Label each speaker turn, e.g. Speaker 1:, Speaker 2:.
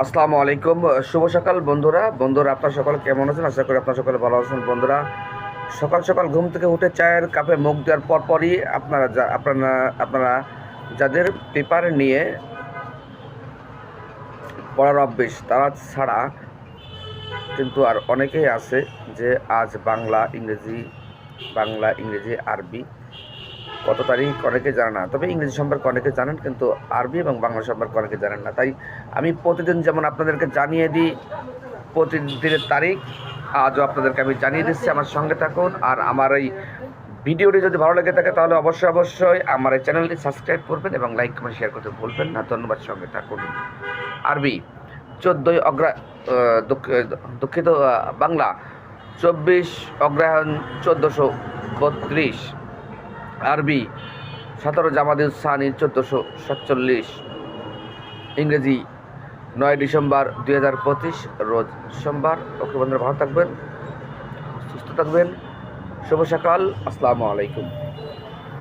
Speaker 1: আসসালামু আলাইকুম। শুভ সকাল বন্ধুরা। আপনারা সকলে কেমন আছেন? আশা করি আপনারা সকলে ভালো আছেন। বন্ধুরা, সকাল সকাল ঘুম থেকে উঠে চায়ের কাপে মুখ দেওয়ার পরপরই আপনারা যাদের পেপার নিয়ে পড়ার অভ্যেস তারা ছাড়া কিন্তু আর অনেকেই আছে যে আজ বাংলা ইংরেজি আরবি কত তারিখ অনেকে জানে না, তবে ইংরেজি সম্পর্কে অনেকে জানেন, কিন্তু আরবি এবং বাংলা সম্পর্কে অনেকে জানেন না। তাই আমি প্রতিদিন যেমন আপনাদেরকে জানিয়ে দিই প্রতিদিনের তারিখ, আজও আপনাদেরকে আমি জানিয়ে দিচ্ছি। আমার সঙ্গে থাকুন। আর আমার এই ভিডিওটি যদি ভালো লেগে থাকে তাহলে অবশ্যই আমার এই চ্যানেলটি সাবস্ক্রাইব করবেন এবং লাইক কমেন্ট শেয়ার করতে ভুলবেন না। ধন্যবাদ। সঙ্গে থাকুন। আরবি 14 দুঃখিত, বাংলা 24 অগ্রহায়ণ 1432, আরবি 17 জামাদিউস সানি 1447, ইংরেজি 9 ডিসেম্বর 2025 রোজ সোমবার। ওকে বন্ধুরা, ভালো থাকবেন, সুস্থ থাকবেন। শুভ সকাল। আসসালামু আলাইকুম।